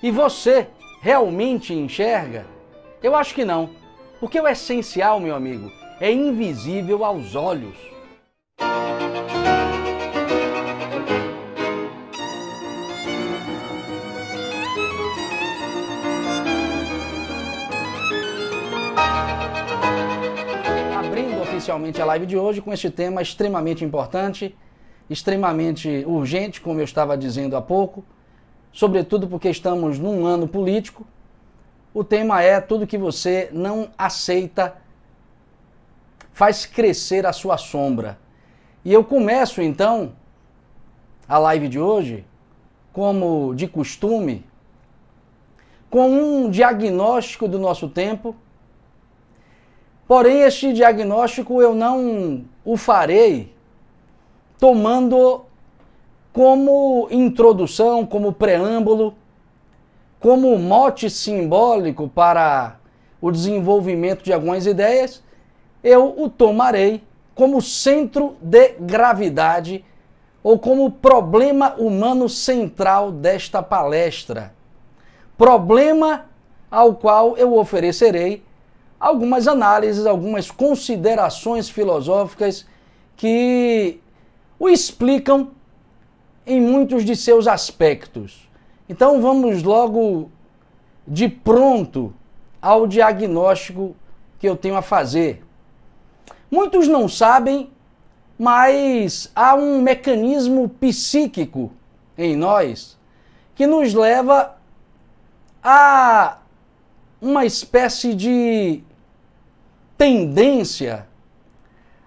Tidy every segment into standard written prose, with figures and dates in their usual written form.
E você realmente enxerga? Eu acho que não, porque o essencial, meu amigo, é invisível aos olhos. Abrindo oficialmente a live de hoje com este tema extremamente importante, extremamente urgente, como eu estava dizendo há pouco, sobretudo porque estamos num ano político. O tema é: tudo que você não aceita faz crescer a sua sombra. E eu começo então a live de hoje, como de costume, com um diagnóstico do nosso tempo. Porém, este diagnóstico eu não o farei tomando como introdução, como preâmbulo, como mote simbólico para o desenvolvimento de algumas ideias. Eu o tomarei como centro de gravidade ou como problema humano central desta palestra. Problema ao qual eu oferecerei algumas análises, algumas considerações filosóficas que o explicam em muitos de seus aspectos. Então vamos logo de pronto ao diagnóstico que eu tenho a fazer. Muitos não sabem, mas há um mecanismo psíquico em nós que nos leva a uma espécie de tendência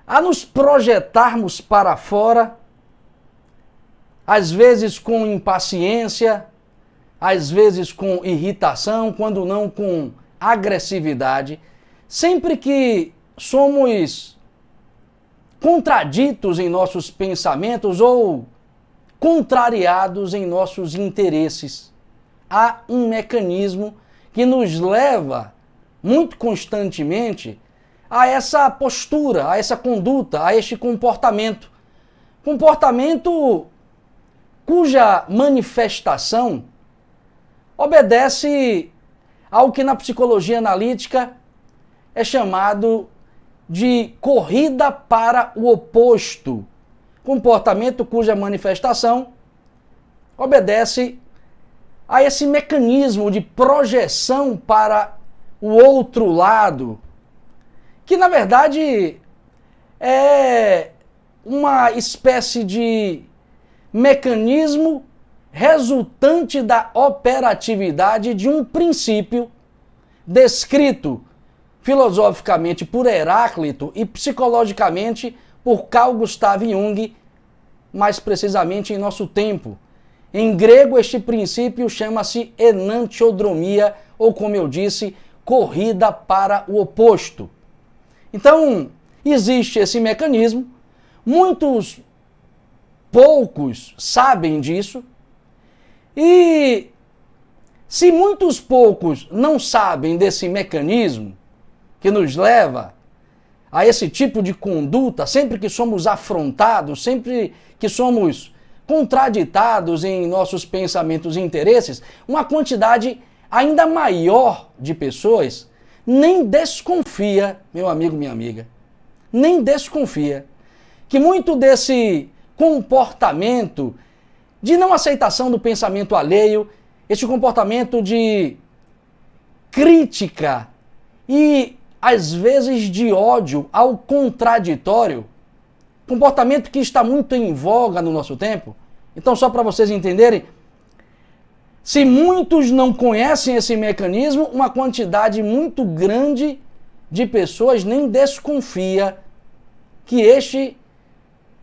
a nos projetarmos para fora, às vezes com impaciência, às vezes com irritação, quando não com agressividade, sempre que somos contraditos em nossos pensamentos ou contrariados em nossos interesses. Há um mecanismo que nos leva muito constantemente a essa postura, a essa conduta, a este comportamento. Comportamento cuja manifestação obedece ao que na psicologia analítica é chamado de corrida para o oposto. Comportamento cuja manifestação obedece a esse mecanismo de projeção para o outro lado, que na verdade é uma espécie de mecanismo resultante da operatividade de um princípio descrito filosoficamente por Heráclito e psicologicamente por Carl Gustav Jung, mais precisamente em nosso tempo. Em grego, este princípio chama-se enantiodromia, ou como eu disse, corrida para o oposto. Então, existe esse mecanismo, poucos sabem disso, e se muitos poucos não sabem desse mecanismo que nos leva a esse tipo de conduta, sempre que somos afrontados, sempre que somos contraditados em nossos pensamentos e interesses, uma quantidade ainda maior de pessoas nem desconfia, meu amigo, minha amiga, nem desconfia que muito desse comportamento de não aceitação do pensamento alheio, esse comportamento de crítica e às vezes de ódio ao contraditório, comportamento que está muito em voga no nosso tempo. Então, só para vocês entenderem, se muitos não conhecem esse mecanismo, uma quantidade muito grande de pessoas nem desconfia que este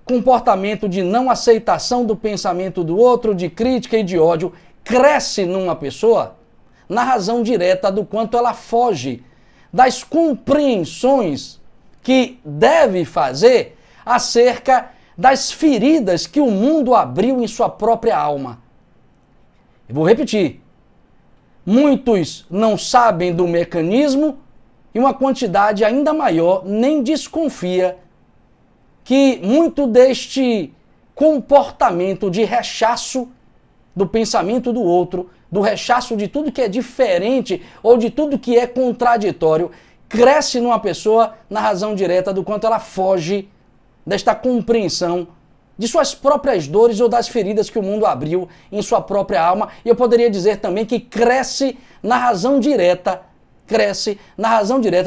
comportamento de não aceitação do pensamento do outro, de crítica e de ódio, cresce numa pessoa na razão direta do quanto ela foge das compreensões que deve fazer acerca das feridas que o mundo abriu em sua própria alma. Eu vou repetir. Muitos não sabem do mecanismo e uma quantidade ainda maior nem desconfia que muito deste comportamento de rechaço do pensamento do outro do rechaço de tudo que é diferente ou de tudo que é contraditório, cresce numa pessoa na razão direta do quanto ela foge desta compreensão de suas próprias dores ou das feridas que o mundo abriu em sua própria alma. E eu poderia dizer também que cresce na razão direta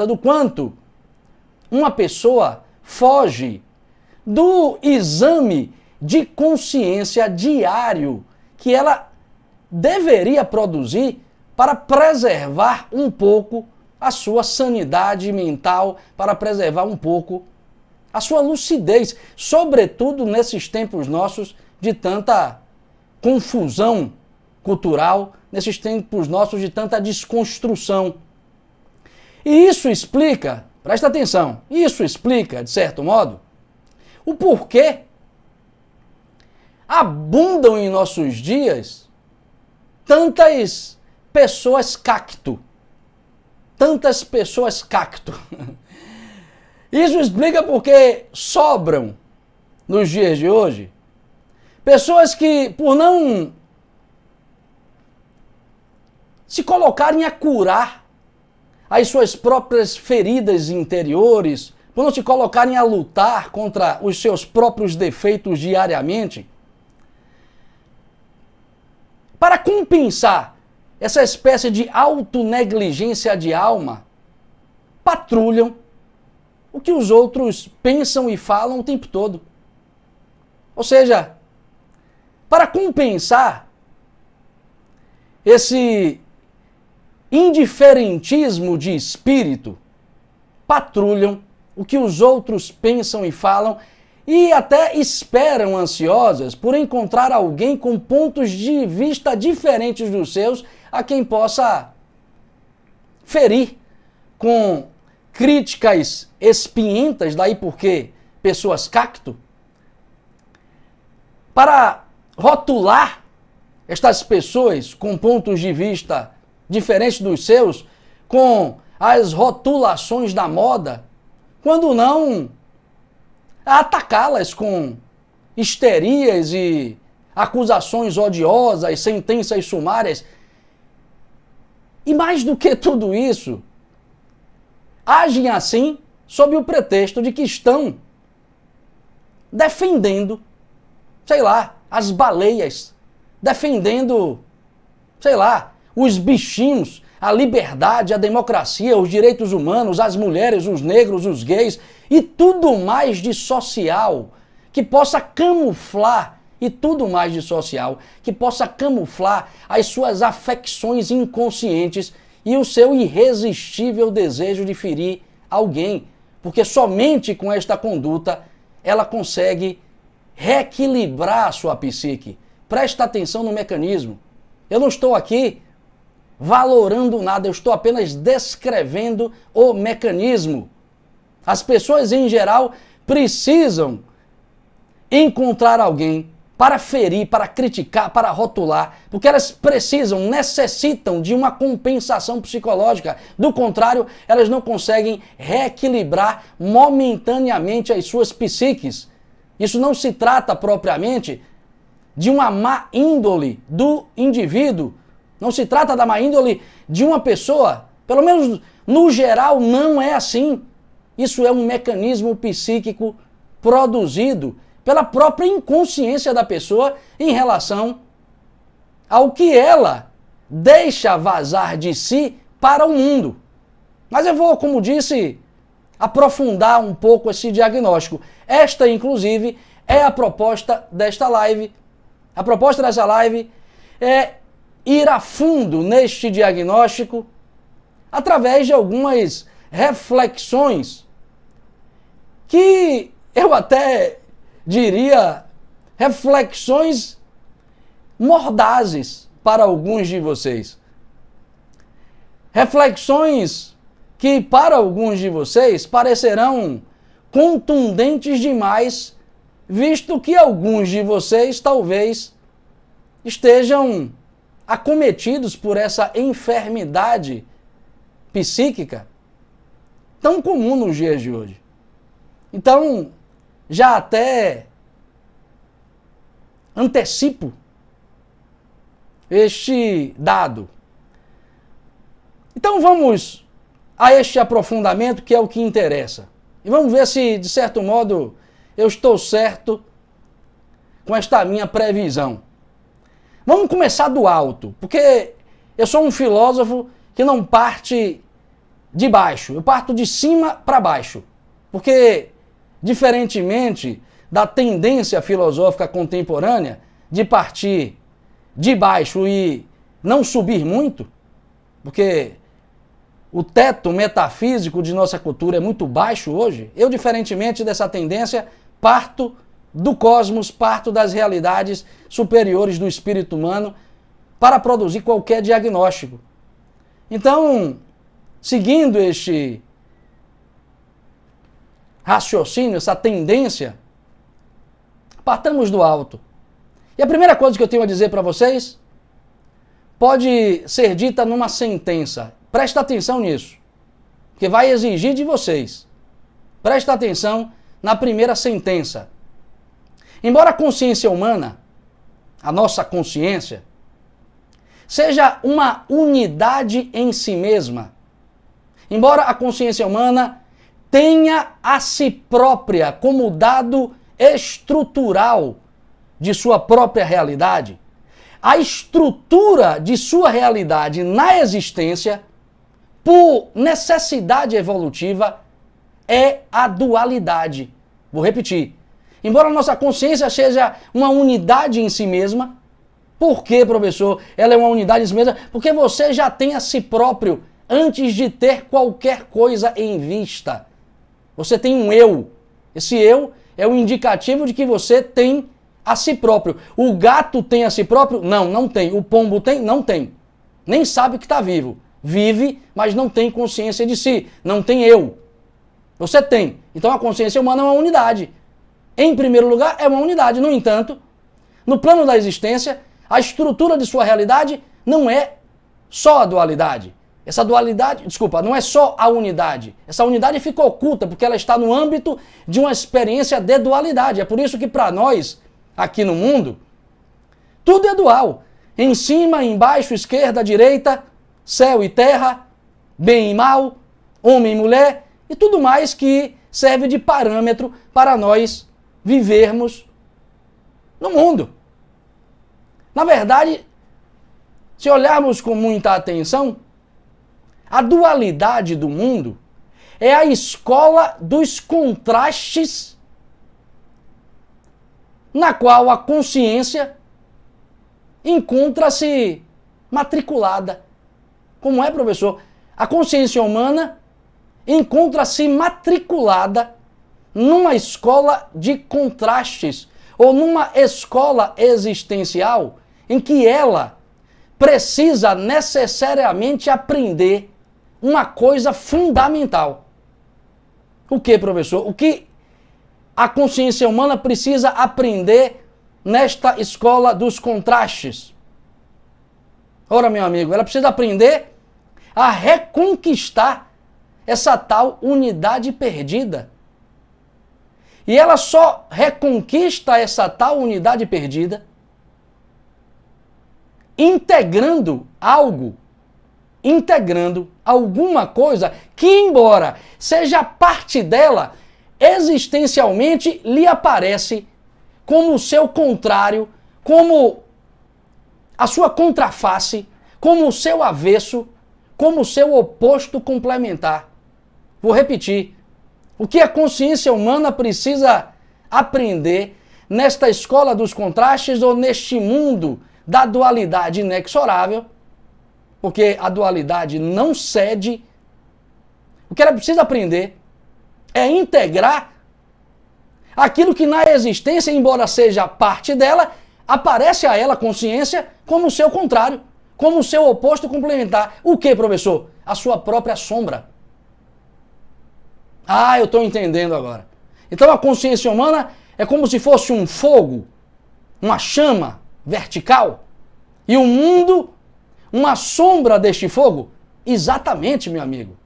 do quanto uma pessoa foge do exame de consciência diário que ela deveria produzir para preservar um pouco a sua sanidade mental, para preservar um pouco a sua lucidez, sobretudo nesses tempos nossos de tanta confusão cultural, nesses tempos nossos de tanta desconstrução. E isso explica, presta atenção, isso explica, de certo modo, o porquê abundam em nossos dias tantas pessoas cacto. Tantas pessoas cacto. Isso explica porque sobram, nos dias de hoje, pessoas que, por não se colocarem a curar as suas próprias feridas interiores, por não se colocarem a lutar contra os seus próprios defeitos diariamente, para compensar essa espécie de autonegligência de alma, patrulham o que os outros pensam e falam o tempo todo. Ou seja, para compensar esse indiferentismo de espírito, patrulham o que os outros pensam e falam e até esperam ansiosas por encontrar alguém com pontos de vista diferentes dos seus, a quem possa ferir com críticas espinhentas, daí porque pessoas cacto, para rotular estas pessoas com pontos de vista diferentes dos seus, com as rotulações da moda, quando não atacá-las com histerias e acusações odiosas, sentenças sumárias. E mais do que tudo isso, agem assim sob o pretexto de que estão defendendo, sei lá, as baleias, defendendo, sei lá, os bichinhos, a liberdade, a democracia, os direitos humanos, as mulheres, os negros, os gays e tudo mais de social que possa camuflar, e tudo mais de social que possa camuflar as suas afecções inconscientes e o seu irresistível desejo de ferir alguém, porque somente com esta conduta ela consegue reequilibrar a sua psique. Presta atenção no mecanismo. Eu não estou aqui valorando nada, eu estou apenas descrevendo o mecanismo. As pessoas em geral precisam encontrar alguém para ferir, para criticar, para rotular, porque elas precisam, necessitam de uma compensação psicológica. Do contrário, elas não conseguem reequilibrar momentaneamente as suas psiques. Isso não se trata propriamente de uma má índole do indivíduo, não se trata da má índole de uma pessoa, pelo menos no geral não é assim. Isso é um mecanismo psíquico produzido pela própria inconsciência da pessoa em relação ao que ela deixa vazar de si para o mundo. Mas eu vou, como disse, aprofundar um pouco esse diagnóstico. Esta, inclusive, é a proposta desta live. A proposta dessa live é ir a fundo neste diagnóstico através de algumas reflexões que eu até diria reflexões mordazes para alguns de vocês. Reflexões que para alguns de vocês parecerão contundentes demais, visto que alguns de vocês talvez estejam acometidos por essa enfermidade psíquica tão comum nos dias de hoje. Então, já até antecipo este dado. Então vamos a este aprofundamento que é o que interessa. E vamos ver se, de certo modo, eu estou certo com esta minha previsão. Vamos começar do alto, porque eu sou um filósofo que não parte de baixo, eu parto de cima para baixo. Porque, diferentemente da tendência filosófica contemporânea de partir de baixo e não subir muito, porque o teto metafísico de nossa cultura é muito baixo hoje, eu, diferentemente dessa tendência, parto do cosmos, parto das realidades superiores do espírito humano para produzir qualquer diagnóstico. Então, seguindo este raciocínio, essa tendência, partamos do alto. E a primeira coisa que eu tenho a dizer para vocês pode ser dita numa sentença. Presta atenção nisso, porque vai exigir de vocês. Presta atenção na primeira sentença. Embora a consciência humana, a nossa consciência, seja uma unidade em si mesma, embora a consciência humana tenha a si própria como dado estrutural de sua própria realidade, a estrutura de sua realidade na existência, por necessidade evolutiva, é a dualidade. Vou repetir. Embora a nossa consciência seja uma unidade em si mesma, por que, professor, ela é uma unidade em si mesma? Porque você já tem a si próprio antes de ter qualquer coisa em vista. Você tem um eu. Esse eu é o indicativo de que você tem a si próprio. O gato tem a si próprio? Não, não tem. O pombo tem? Não tem. Nem sabe que está vivo. Vive, mas não tem consciência de si. Não tem eu. Você tem. Então a consciência humana é uma unidade. Em primeiro lugar, é uma unidade. No entanto, no plano da existência, a estrutura de sua realidade não é só a dualidade. Essa dualidade, não é só a unidade. Essa unidade fica oculta porque ela está no âmbito de uma experiência de dualidade. É por isso que para nós, aqui no mundo, tudo é dual. Em cima, embaixo, esquerda, direita, céu e terra, bem e mal, homem e mulher e tudo mais que serve de parâmetro para nós vivermos no mundo. Na verdade, se olharmos com muita atenção, a dualidade do mundo é a escola dos contrastes na qual a consciência encontra-se matriculada. Como é, professor? A consciência humana encontra-se matriculada numa escola de contrastes ou numa escola existencial em que ela precisa necessariamente aprender uma coisa fundamental. O que, professor? O que a consciência humana precisa aprender nesta escola dos contrastes? Ora, meu amigo, ela precisa aprender a reconquistar essa tal unidade perdida. E ela só reconquista essa tal unidade perdida integrando alguma coisa que, embora seja parte dela, existencialmente lhe aparece como o seu contrário, como a sua contraface, como o seu avesso, como o seu oposto complementar. Vou repetir. O que a consciência humana precisa aprender nesta escola dos contrastes ou neste mundo da dualidade inexorável, porque a dualidade não cede, o que ela precisa aprender é integrar aquilo que na existência, embora seja parte dela, aparece a ela, consciência, como o seu contrário, como o seu oposto complementar. O que, professor? A sua própria sombra. Ah, eu estou entendendo agora. Então a consciência humana é como se fosse um fogo, uma chama vertical, e o mundo, uma sombra deste fogo? Exatamente, meu amigo.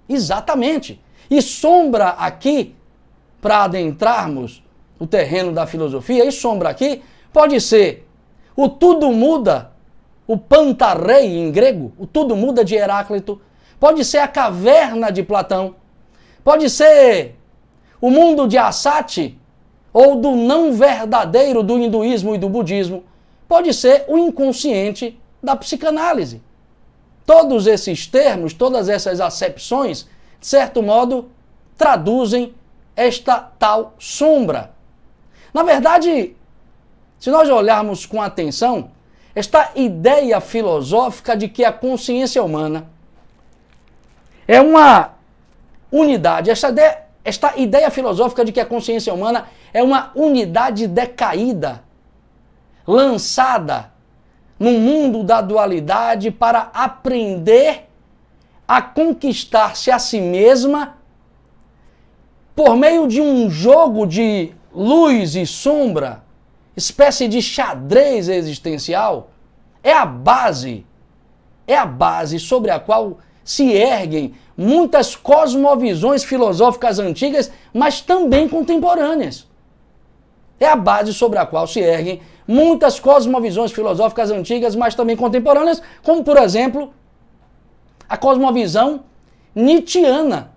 Exatamente. E sombra aqui, para adentrarmos o terreno da filosofia, e sombra aqui pode ser o tudo muda, o Pantarei em grego, o Tudo Muda de Heráclito, pode ser a Caverna de Platão, pode ser o mundo de Asati, ou do não verdadeiro do hinduísmo e do budismo, pode ser o inconsciente da psicanálise. Todos esses termos, todas essas acepções, de certo modo, traduzem esta tal sombra. Na verdade, se nós olharmos com atenção, esta ideia filosófica de que a consciência humana é uma unidade, esta ideia filosófica de que a consciência humana é uma unidade decaída, lançada no mundo da dualidade para aprender a conquistar-se a si mesma por meio de um jogo de luz e sombra, espécie de xadrez existencial, é a base sobre a qual se erguem muitas cosmovisões filosóficas antigas, mas também contemporâneas. É a base sobre a qual se erguem muitas cosmovisões filosóficas antigas, mas também contemporâneas, como, por exemplo, a cosmovisão nietzschiana,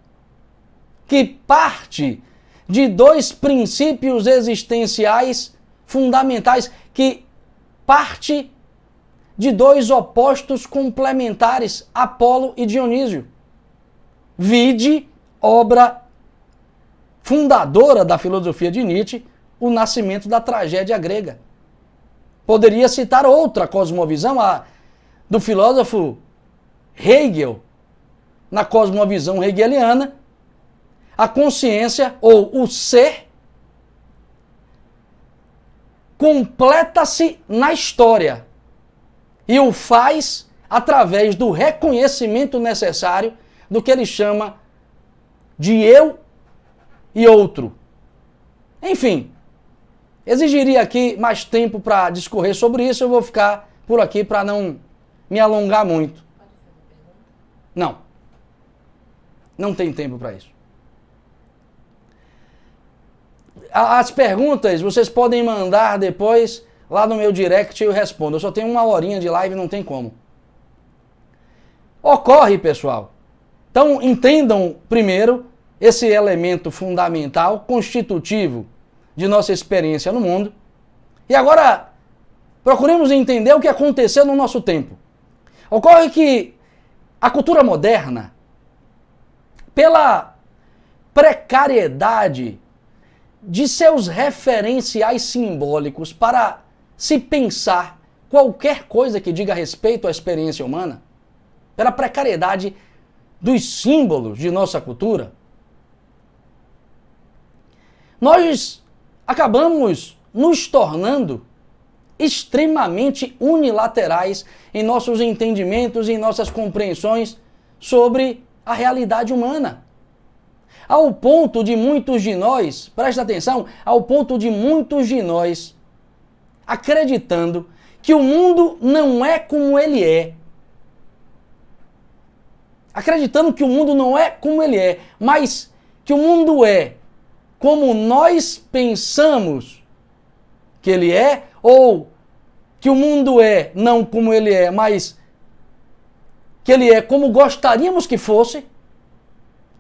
que parte de dois princípios existenciais fundamentais, que parte de dois opostos complementares, Apolo e Dionísio. Vide, obra fundadora da filosofia de Nietzsche, O Nascimento da Tragédia Grega. Poderia citar outra cosmovisão, a do filósofo Hegel, na cosmovisão hegeliana, a consciência ou o ser completa-se na história e o faz através do reconhecimento necessário do que ele chama de eu e outro. Enfim, exigiria aqui mais tempo para discorrer sobre isso, eu vou ficar por aqui para não me alongar muito. Não. Não tem tempo para isso. As perguntas vocês podem mandar depois lá no meu direct e eu respondo. Eu só tenho 1 horinha de live, não tem como. Ocorre, pessoal. Então entendam primeiro esse elemento fundamental, constitutivo de nossa experiência no mundo. E agora procuremos entender o que aconteceu no nosso tempo. Ocorre que a cultura moderna, pela precariedade de seus referenciais simbólicos para se pensar qualquer coisa que diga respeito à experiência humana, pela precariedade dos símbolos de nossa cultura, nós acabamos nos tornando extremamente unilaterais em nossos entendimentos e em nossas compreensões sobre a realidade humana. Ao ponto de muitos de nós, presta atenção, ao ponto de muitos de nós acreditando que o mundo não é como ele é. Acreditando que o mundo não é como ele é, mas que o mundo é como nós pensamos que ele é, ou que o mundo é não como ele é, mas que ele é como gostaríamos que fosse.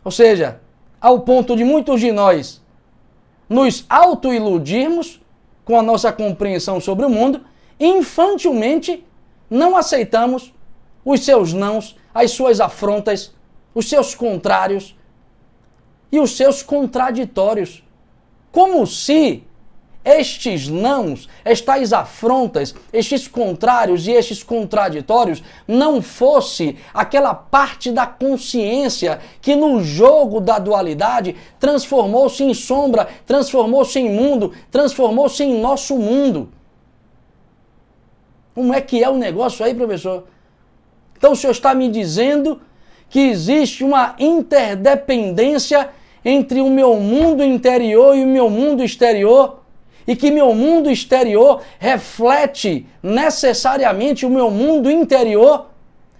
Ou seja, ao ponto de muitos de nós nos autoiludirmos com a nossa compreensão sobre o mundo, infantilmente não aceitamos os seus nãos, as suas afrontas, os seus contrários e os seus contraditórios. Como se estes nãos, estas afrontas, estes contrários e estes contraditórios não fosse aquela parte da consciência que no jogo da dualidade transformou-se em sombra, transformou-se em mundo, transformou-se em nosso mundo. Como é que é o negócio aí, professor? Então o senhor está me dizendo que existe uma interdependência entre o meu mundo interior e o meu mundo exterior, e que meu mundo exterior reflete necessariamente o meu mundo interior,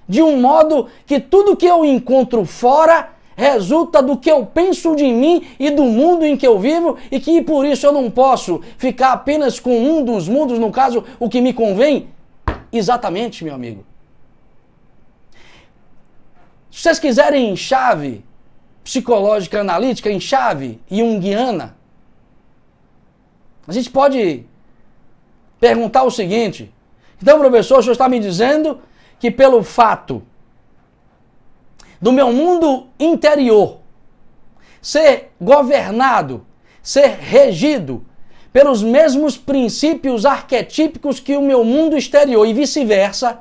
de um modo que tudo que eu encontro fora resulta do que eu penso de mim e do mundo em que eu vivo, e que por isso eu não posso ficar apenas com um dos mundos, no caso, o que me convém. Exatamente, meu amigo. Se vocês quiserem em chave psicológica analítica, em chave junguiana, a gente pode perguntar o seguinte: então, professor, o senhor está me dizendo que pelo fato do meu mundo interior ser governado, ser regido pelos mesmos princípios arquetípicos que o meu mundo exterior e vice-versa,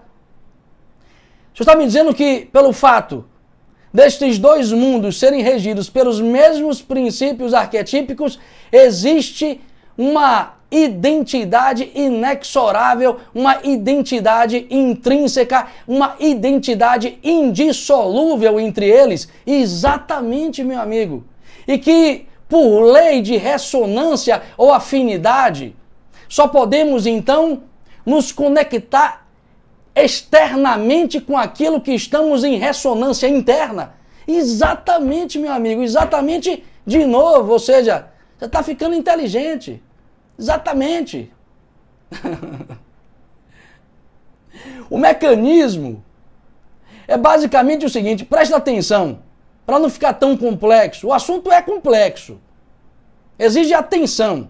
o senhor está me dizendo que pelo fato destes dois mundos serem regidos pelos mesmos princípios arquetípicos, existe uma identidade inexorável, uma identidade intrínseca, uma identidade indissolúvel entre eles? Exatamente, meu amigo. E que, por lei de ressonância ou afinidade, só podemos então nos conectar externamente com aquilo que estamos em ressonância interna. Exatamente, meu amigo, exatamente de novo, ou seja, você está ficando inteligente. Exatamente. O mecanismo é basicamente o seguinte, presta atenção, para não ficar tão complexo. O assunto é complexo. Exige atenção,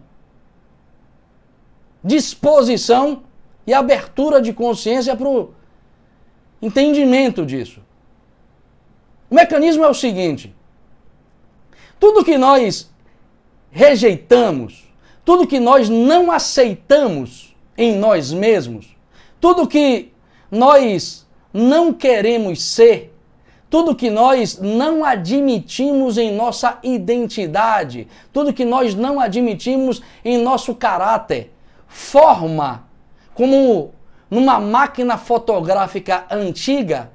disposição e abertura de consciência para o entendimento disso. O mecanismo é o seguinte: tudo que nós rejeitamos, tudo que nós não aceitamos em nós mesmos, tudo que nós não queremos ser, tudo que nós não admitimos em nossa identidade, tudo que nós não admitimos em nosso caráter, forma, como numa máquina fotográfica antiga,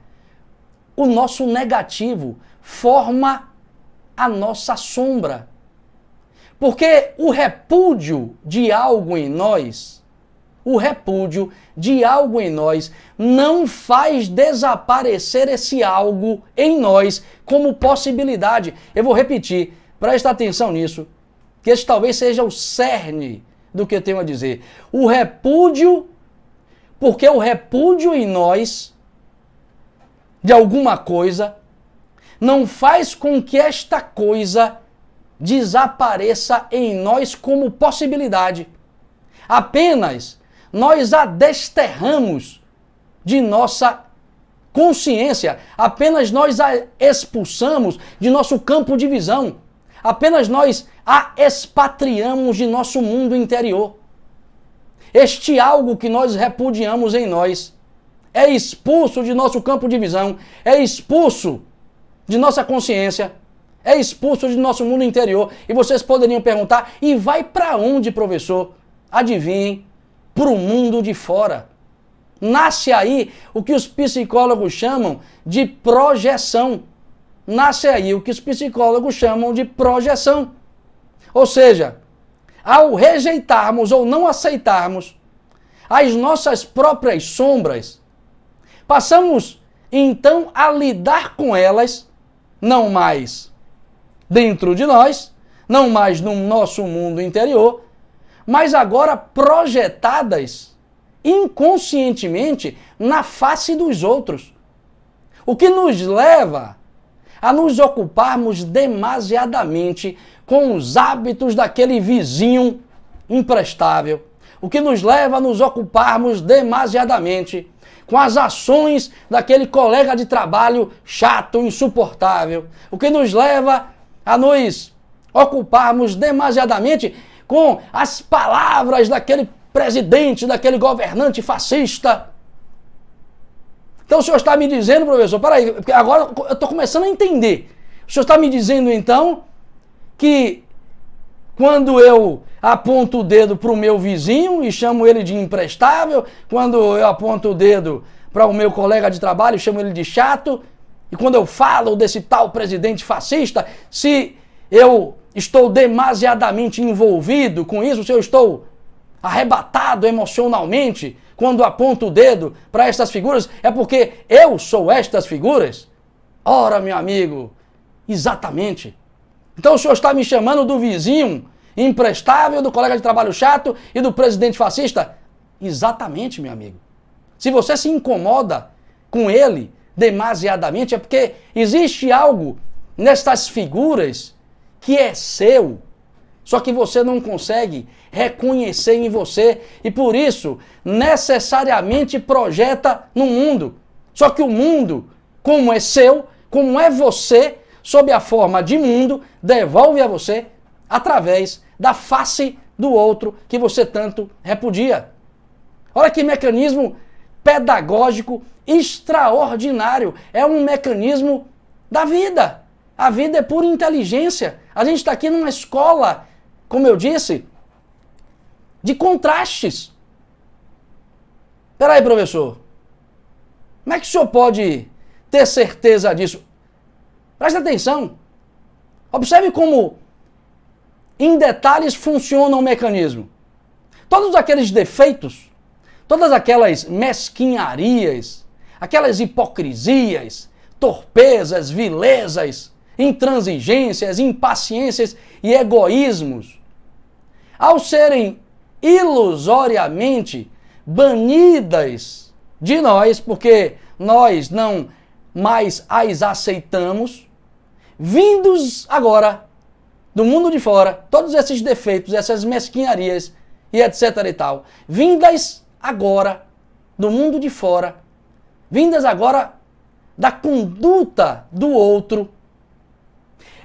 o nosso negativo, forma a nossa sombra. Porque o repúdio de algo em nós, não faz desaparecer esse algo em nós como possibilidade. Eu vou repetir, presta atenção nisso, que esse talvez seja o cerne do que eu tenho a dizer. O repúdio, porque o repúdio em nós de alguma coisa não faz com que esta coisa desapareça em nós como possibilidade. Apenas nós a desterramos de nossa consciência, apenas nós a expulsamos de nosso campo de visão, apenas nós a expatriamos de nosso mundo interior. Este algo que nós repudiamos em nós é expulso de nosso campo de visão, é expulso de nossa consciência, é expulso de nosso mundo interior. E vocês poderiam perguntar, e vai para onde, professor? Adivinhem, para o mundo de fora. Nasce aí o que os psicólogos chamam de projeção. Nasce aí o que os psicólogos chamam de projeção. Ou seja, ao rejeitarmos ou não aceitarmos as nossas próprias sombras, passamos então a lidar com elas, não mais dentro de nós, não mais no nosso mundo interior, mas agora projetadas inconscientemente na face dos outros. O que nos leva a nos ocuparmos demasiadamente com os hábitos daquele vizinho imprestável. O que nos leva a nos ocuparmos demasiadamente com as ações daquele colega de trabalho chato, insuportável. O que nos leva a nos ocuparmos demasiadamente com as palavras daquele presidente, daquele governante fascista. Então o senhor está me dizendo, professor, peraí, porque agora eu estou começando a entender. O senhor está me dizendo então que quando eu aponto o dedo para o meu vizinho e chamo ele de imprestável, quando eu aponto o dedo para o meu colega de trabalho e chamo ele de chato, e quando eu falo desse tal presidente fascista, se eu estou demasiadamente envolvido com isso, se eu estou arrebatado emocionalmente quando aponto o dedo para estas figuras, é porque eu sou estas figuras? Ora, meu amigo, exatamente. Então o senhor está me chamando do vizinho imprestável, do colega de trabalho chato e do presidente fascista? Exatamente, meu amigo. Se você se incomoda com ele demasiadamente, é porque existe algo nestas figuras que é seu, só que você não consegue reconhecer em você e por isso necessariamente projeta no mundo. Só que o mundo, como é seu, como é você, sob a forma de mundo, devolve a você através da face do outro que você tanto repudia. Olha que mecanismo pedagógico extraordinário. É um mecanismo da vida. A vida é pura inteligência. A gente está aqui numa escola, como eu disse, de contrastes. Peraí, professor. Como é que o senhor pode ter certeza disso? Presta atenção. Observe como, em detalhes, funciona o mecanismo. Todos aqueles defeitos, todas aquelas mesquinharias, aquelas hipocrisias, torpezas, vilezas, intransigências, impaciências e egoísmos, ao serem ilusoriamente banidas de nós, porque nós não mais as aceitamos, vindos agora do mundo de fora, todos esses defeitos, essas mesquinharias e etc e tal, vindas agora do mundo de fora, vindas agora da conduta do outro,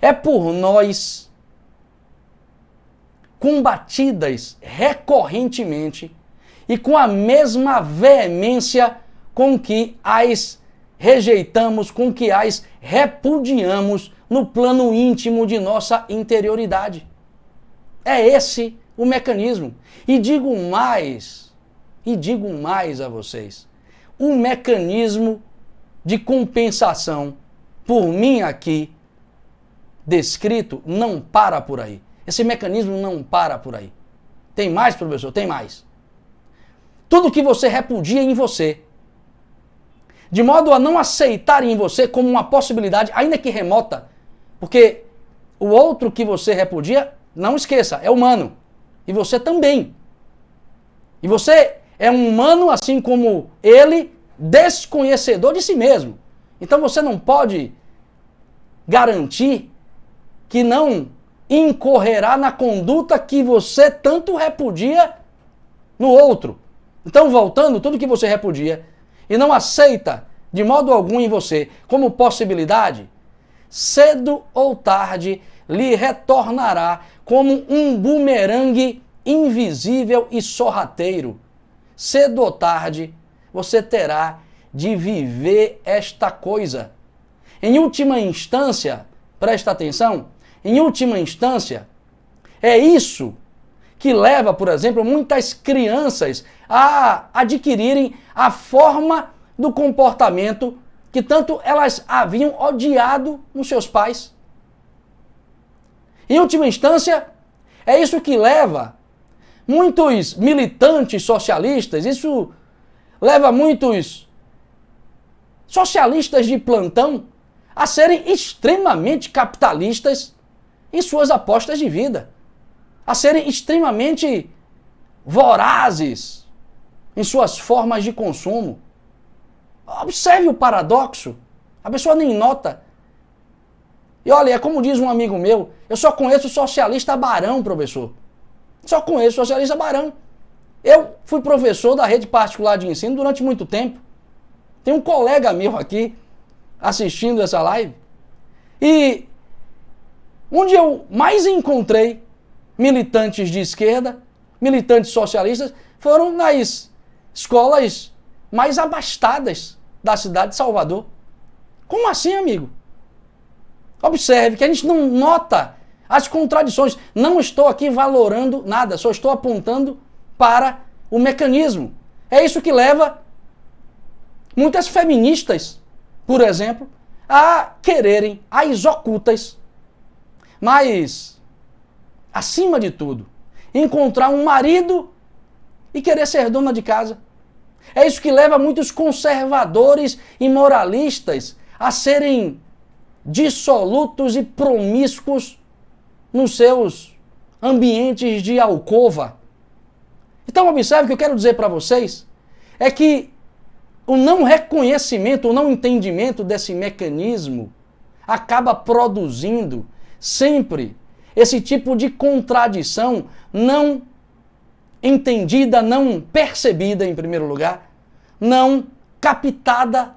é por nós combatidas recorrentemente e com a mesma veemência com que as rejeitamos, com que as repudiamos no plano íntimo de nossa interioridade. É esse o mecanismo. E digo mais a vocês, o mecanismo de compensação por mim aqui descrito não para por aí. Esse mecanismo não para por aí. Tem mais, professor? Tem mais. Tudo que você repudia em você, de modo a não aceitar em você como uma possibilidade, ainda que remota, porque o outro que você repudia, não esqueça, é humano. E você também. E você é um humano, assim como ele, desconhecedor de si mesmo. Então você não pode garantir que não incorrerá na conduta que você tanto repudia no outro. Então, voltando, tudo que você repudia e não aceita de modo algum em você como possibilidade, cedo ou tarde lhe retornará como um bumerangue invisível e sorrateiro. Cedo ou tarde você terá de viver esta coisa. Em última instância, presta atenção, em última instância, é isso que leva, por exemplo, muitas crianças a adquirirem a forma do comportamento que tanto elas haviam odiado nos seus pais. Em última instância, é isso que leva muitos militantes socialistas, isso leva muitos socialistas de plantão a serem extremamente capitalistas em suas apostas de vida, a serem extremamente vorazes em suas formas de consumo. Observe o paradoxo. A pessoa nem nota. E olha, é como diz um amigo meu, eu só conheço socialista barão, professor. Só conheço socialista barão. Eu fui professor da rede particular de ensino durante muito tempo. Tem um colega meu aqui assistindo essa live. E onde eu mais encontrei militantes de esquerda, militantes socialistas, foram nas escolas mais abastadas da cidade de Salvador. Como assim, amigo? Observe que a gente não nota as contradições. Não estou aqui valorando nada, só estou apontando para o mecanismo. É isso que leva muitas feministas, por exemplo, a quererem as ocultas, mas, acima de tudo, encontrar um marido e querer ser dona de casa. É isso que leva muitos conservadores e moralistas a serem dissolutos e promíscuos nos seus ambientes de alcova. Então observe o que eu quero dizer para vocês é que o não reconhecimento, o não entendimento desse mecanismo acaba produzindo sempre esse tipo de contradição não entendida, não percebida, em primeiro lugar, não captada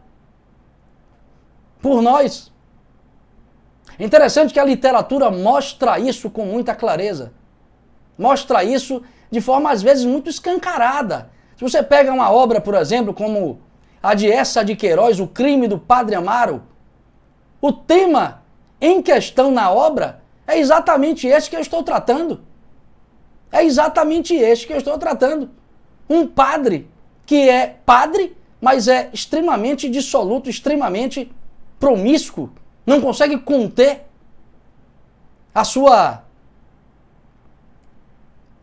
por nós. Interessante que a literatura mostra isso com muita clareza. Mostra isso de forma, às vezes, muito escancarada. Se você pega uma obra, por exemplo, como a de Eça de Queiroz, O Crime do Padre Amaro, o tema em questão na obra é exatamente esse que eu estou tratando. É exatamente esse que eu estou tratando. Um padre que é padre, mas é extremamente dissoluto, extremamente promíscuo, não consegue conter a sua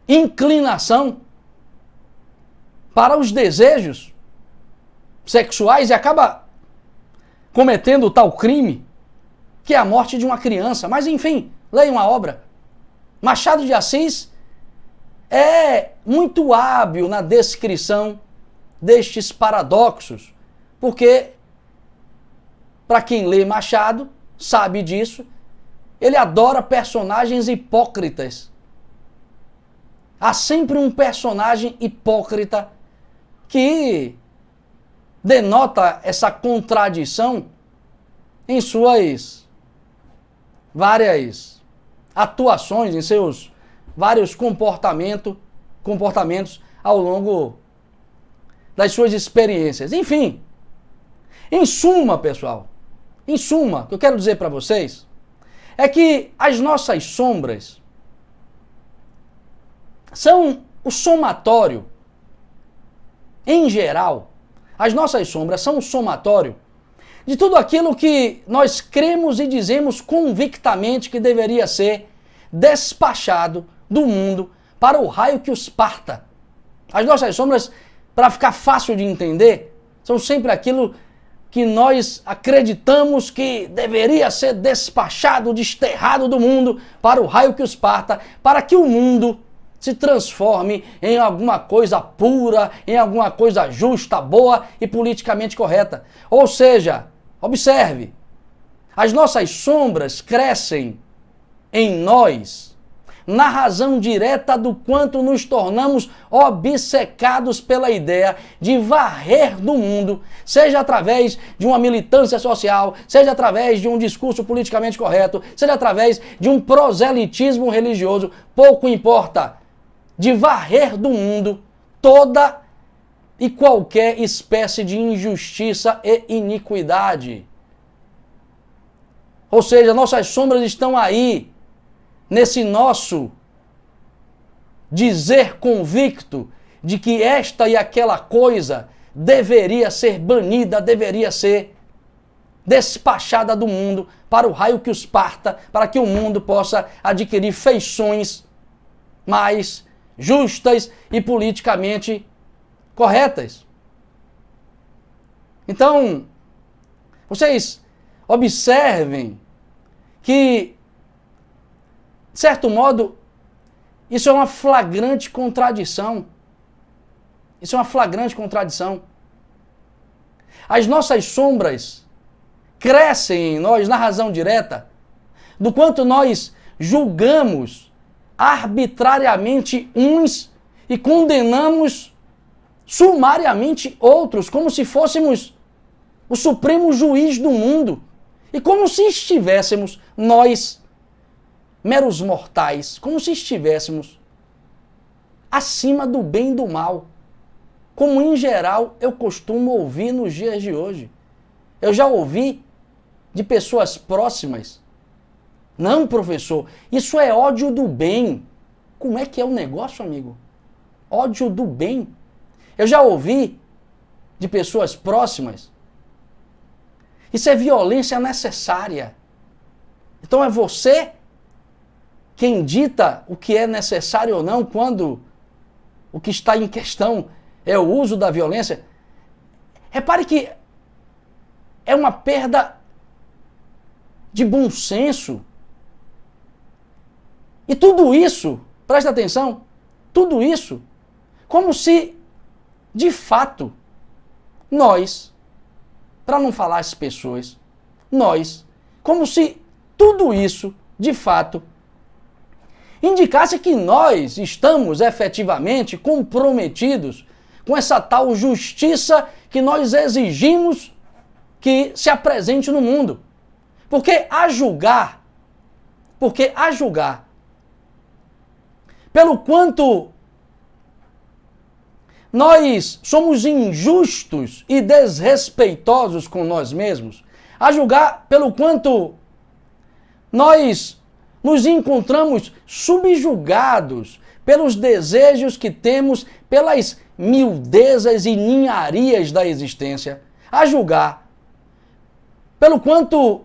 inclinação para os desejos sexuais e acaba cometendo tal crime, que é a morte de uma criança. Mas enfim, leiam a obra. Machado de Assis é muito hábil na descrição destes paradoxos, porque, para quem lê Machado, sabe disso, ele adora personagens hipócritas. Há sempre um personagem hipócrita que denota essa contradição em suas várias atuações, em seus vários comportamentos ao longo das suas experiências. Enfim, em suma, pessoal, em suma, o que eu quero dizer para vocês é que as nossas sombras são o somatório, em geral, as nossas sombras são o somatório de tudo aquilo que nós cremos e dizemos convictamente que deveria ser despachado do mundo para o raio que os parta. As nossas sombras, para ficar fácil de entender, são sempre aquilo que nós acreditamos que deveria ser despachado, desterrado do mundo para o raio que os parta, para que o mundo se transforme em alguma coisa pura, em alguma coisa justa, boa e politicamente correta. Ou seja, observe, as nossas sombras crescem em nós na razão direta do quanto nos tornamos obcecados pela ideia de varrer do mundo, seja através de uma militância social, seja através de um discurso politicamente correto, seja através de um proselitismo religioso, pouco importa, de varrer do mundo toda e qualquer espécie de injustiça e iniquidade. Ou seja, nossas sombras estão aí, nesse nosso dizer convicto de que esta e aquela coisa deveria ser banida, deveria ser despachada do mundo para o raio que os parta, para que o mundo possa adquirir feições mais justas e politicamente corretas. Então, vocês observem que, de certo modo, isso é uma flagrante contradição. Isso é uma flagrante contradição. As nossas sombras crescem em nós na razão direta do quanto nós julgamos arbitrariamente uns e condenamos sumariamente outros, como se fôssemos o supremo juiz do mundo e como se estivéssemos nós, meros mortais, como se estivéssemos acima do bem e do mal, como em geral eu costumo ouvir nos dias de hoje. Eu já ouvi de pessoas próximas: não, professor, isso é ódio do bem. Como é que é o negócio, amigo? Ódio do bem. Eu já ouvi de pessoas próximas: isso é violência necessária. Então é você quem dita o que é necessário ou não, quando o que está em questão é o uso da violência. Repare que é uma perda de bom senso. E tudo isso, presta atenção, tudo isso, como se, de fato, nós, para não falar as pessoas, nós, como se tudo isso, de fato, indicasse que nós estamos efetivamente comprometidos com essa tal justiça que nós exigimos que se apresente no mundo. Porque a julgar, pelo quanto nós somos injustos e desrespeitosos com nós mesmos, a julgar pelo quanto nós nos encontramos subjugados pelos desejos que temos, pelas miudezas e ninharias da existência, a julgar pelo quanto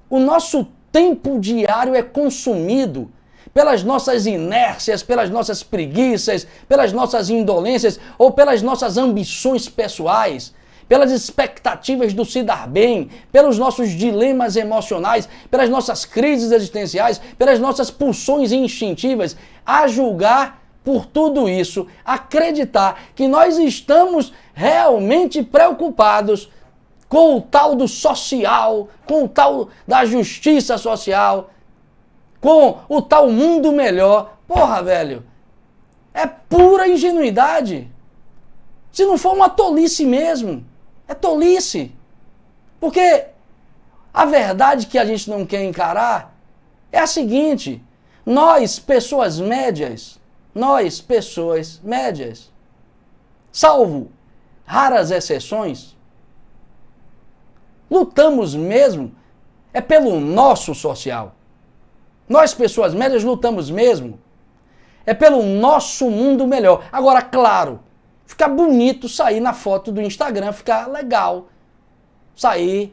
o nosso tempo diário é consumido pelas nossas inércias, pelas nossas preguiças, pelas nossas indolências ou pelas nossas ambições pessoais, pelas expectativas do se dar bem, pelos nossos dilemas emocionais, pelas nossas crises existenciais, pelas nossas pulsões instintivas, a julgar por tudo isso, acreditar que nós estamos realmente preocupados com o tal do social, com o tal da justiça social, com o tal mundo melhor. Porra, velho, é pura ingenuidade. Se não for uma tolice mesmo, é tolice. Porque a verdade que a gente não quer encarar é a seguinte: nós, pessoas médias, salvo raras exceções, lutamos mesmo é pelo nosso social. Nós, pessoas médias, lutamos mesmo é pelo nosso mundo melhor. Agora, claro, fica bonito sair na foto do Instagram, fica legal sair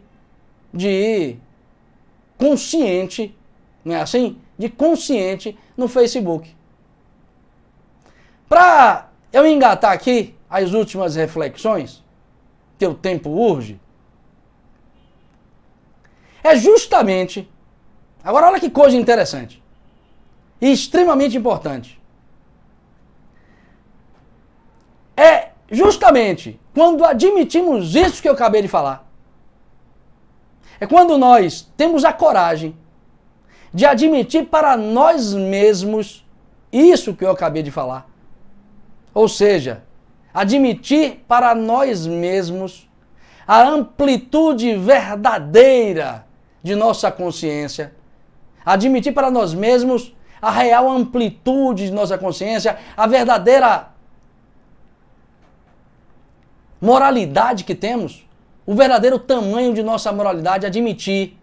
de consciente, não é assim? De consciente no Facebook. Para eu engatar aqui as últimas reflexões, que o tempo urge, é justamente, agora olha que coisa interessante e extremamente importante, é justamente quando admitimos isso que eu acabei de falar, é quando nós temos a coragem de admitir para nós mesmos isso que eu acabei de falar. Ou seja, admitir para nós mesmos a amplitude verdadeira de nossa consciência, admitir para nós mesmos a real amplitude de nossa consciência, a verdadeira moralidade que temos, o verdadeiro tamanho de nossa moralidade, admitir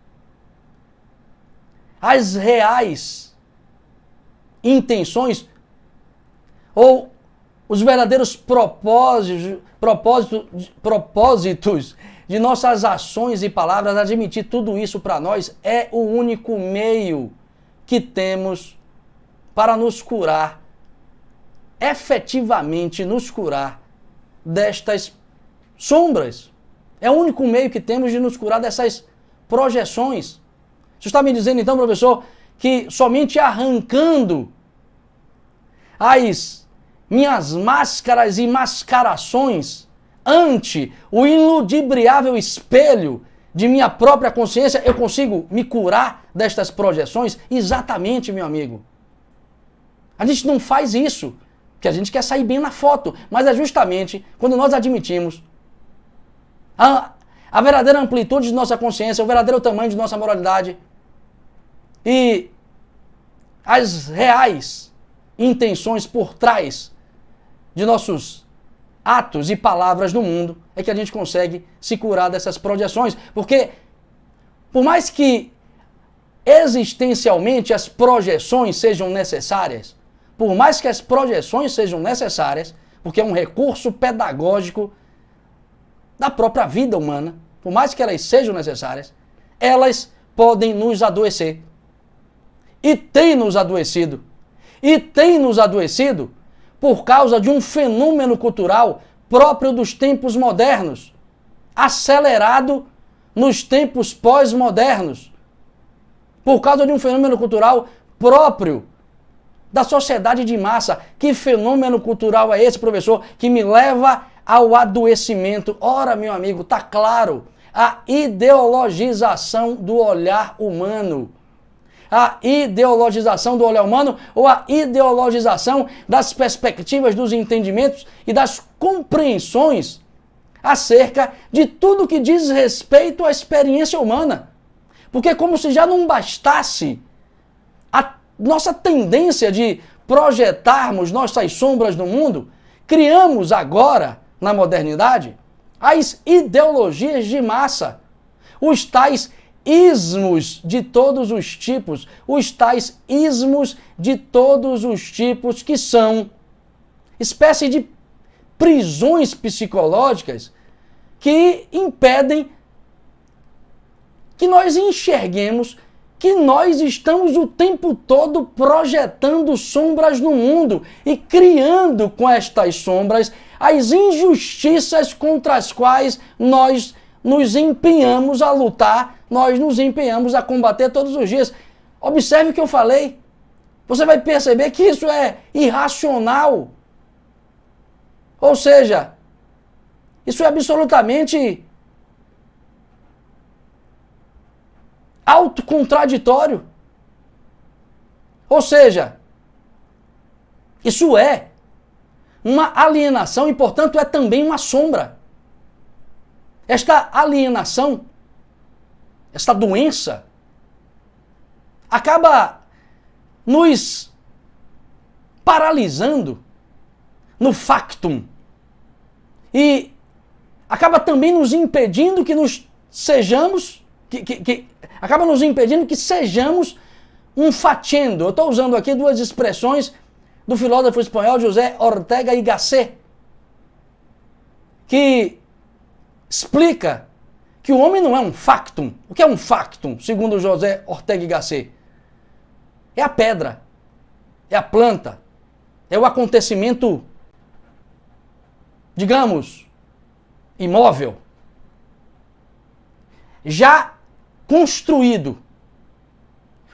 as reais intenções ou os verdadeiros propósitos de nossas ações e palavras, admitir tudo isso para nós é o único meio que temos para nos curar, efetivamente nos curar destas sombras. É o único meio que temos de nos curar dessas projeções. Você está me dizendo então, professor, que somente arrancando as minhas máscaras e mascarações ante o iludibriável espelho de minha própria consciência, eu consigo me curar destas projeções? Exatamente, meu amigo. A gente não faz isso, porque a gente quer sair bem na foto, mas é justamente quando nós admitimos a verdadeira amplitude de nossa consciência, o verdadeiro tamanho de nossa moralidade e as reais intenções por trás de nossos atos e palavras no mundo, é que a gente consegue se curar dessas projeções. Porque, por mais que existencialmente as projeções sejam necessárias, por mais que as projeções sejam necessárias, porque é um recurso pedagógico da própria vida humana, por mais que elas sejam necessárias, elas podem nos adoecer. E tem nos adoecido. E tem nos adoecido por causa de um fenômeno cultural próprio dos tempos modernos, acelerado nos tempos pós-modernos, por causa de um fenômeno cultural próprio da sociedade de massa. Que fenômeno cultural é esse, professor, que me leva ao adoecimento. Ora, meu amigo, tá claro, a ideologização do olhar humano. A ideologização do olhar humano ou a ideologização das perspectivas, dos entendimentos e das compreensões acerca de tudo que diz respeito à experiência humana. Porque como se já não bastasse a nossa tendência de projetarmos nossas sombras no mundo, criamos agora, na modernidade, as ideologias de massa, os tais ismos de todos os tipos, os tais ismos de todos os tipos que são espécie de prisões psicológicas que impedem que nós enxerguemos que nós estamos o tempo todo projetando sombras no mundo e criando com estas sombras as injustiças contra as quais nós nos empenhamos a lutar, nós nos empenhamos a combater todos os dias. Observe o que eu falei. Você vai perceber que isso é irracional. Ou seja, isso é absolutamente autocontraditório. Ou seja, isso é uma alienação e, portanto, é também uma sombra. Esta alienação, esta doença, acaba nos paralisando no factum e acaba também nos impedindo que nos sejamos, acaba nos impedindo que sejamos um facendo. Eu estou usando aqui duas expressões do filósofo espanhol José Ortega y Gasset, que explica que o homem não é um factum. O que é um factum, segundo José Ortega y Gasset? É a pedra, é a planta, é o acontecimento, digamos, imóvel, já construído.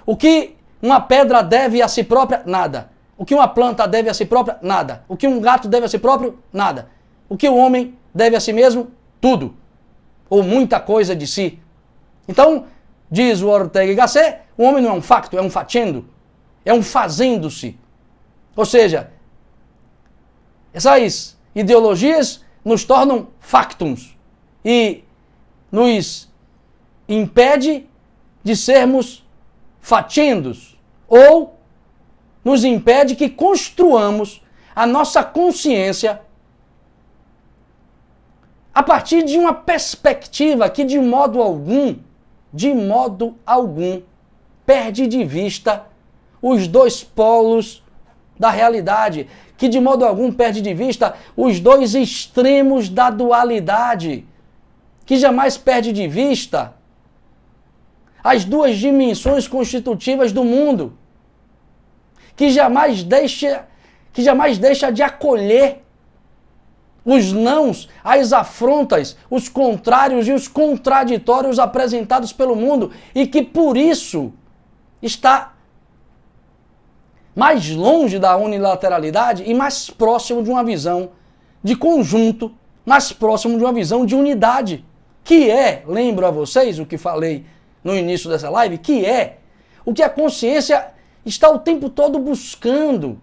O que uma pedra deve a si própria? Nada. O que uma planta deve a si própria? Nada. O que um gato deve a si próprio? Nada. O que o homem deve a si mesmo? Tudo. Ou muita coisa de si. Então, diz o Ortega y Gasset, o homem não é um facto, é um facendo. É um fazendo-se. Ou seja, essas ideologias nos tornam factums e nos impede de sermos facendos, ou nos impede que construamos a nossa consciência a partir de uma perspectiva que de modo algum, perde de vista os dois polos da realidade, que de modo algum perde de vista os dois extremos da dualidade, que jamais perde de vista as duas dimensões constitutivas do mundo, que jamais deixa de acolher os nãos, as afrontas, os contrários e os contraditórios apresentados pelo mundo e que por isso está mais longe da unilateralidade e mais próximo de uma visão de conjunto, mais próximo de uma visão de unidade, que é, lembro a vocês o que falei no início dessa live, que é o que a consciência está o tempo todo buscando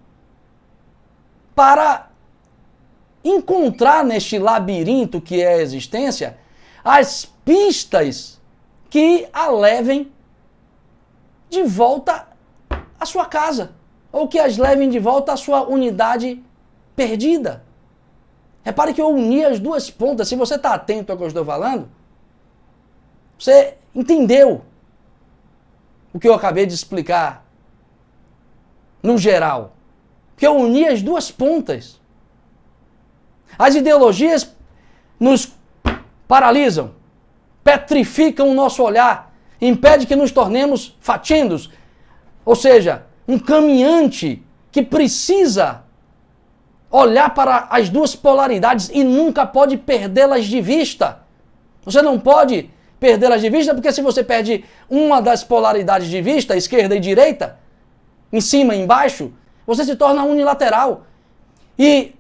para encontrar neste labirinto que é a existência as pistas que a levem de volta à sua casa, ou que as levem de volta à sua unidade perdida. Repare que eu uni as duas pontas. Se você está atento ao que eu estou falando, você entendeu o que eu acabei de explicar no geral. Que eu uni as duas pontas. As ideologias nos paralisam, petrificam o nosso olhar, impede que nos tornemos facendos, ou seja, um caminhante que precisa olhar para as duas polaridades e nunca pode perdê-las de vista. Você não pode perdê-las de vista, porque se você perde uma das polaridades de vista, esquerda e direita, em cima e embaixo, você se torna unilateral. E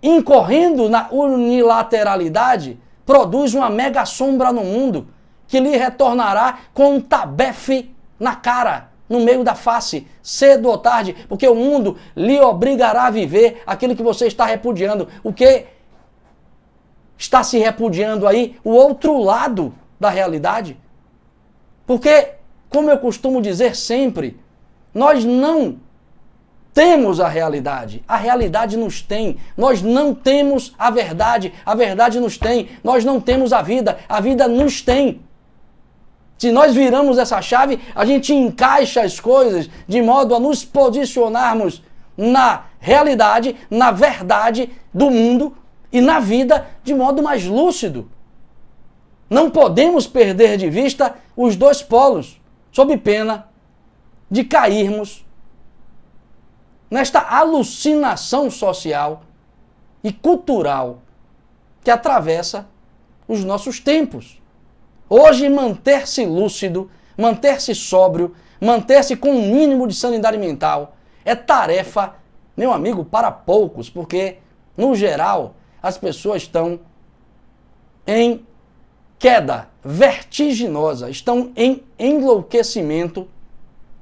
incorrendo na unilateralidade, produz uma mega sombra no mundo que lhe retornará com um tabefe na cara, no meio da face, cedo ou tarde, porque o mundo lhe obrigará a viver aquilo que você está repudiando. O que está se repudiando aí? O outro lado da realidade. Porque, como eu costumo dizer sempre, nós não temos a realidade nos tem. Nós não temos a verdade nos tem. Nós não temos a vida nos tem. Se nós viramos essa chave, a gente encaixa as coisas de modo a nos posicionarmos na realidade, na verdade do mundo e na vida de modo mais lúcido. Não podemos perder de vista os dois polos, sob pena de cairmos nesta alucinação social e cultural que atravessa os nossos tempos. Hoje, manter-se lúcido, manter-se sóbrio, manter-se com um mínimo de sanidade mental é tarefa, meu amigo, para poucos, porque, no geral, as pessoas estão em queda vertiginosa, estão em enlouquecimento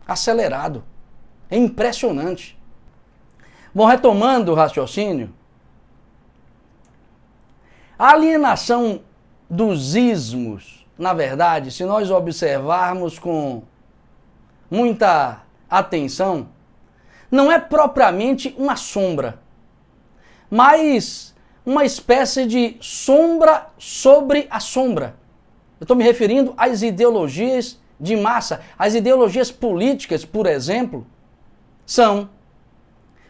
acelerado. É impressionante. Bom, retomando o raciocínio, a alienação dos ismos, na verdade, se nós observarmos com muita atenção, não é propriamente uma sombra, mas uma espécie de sombra sobre a sombra. Eu estou me referindo às ideologias de massa. As ideologias políticas, por exemplo, são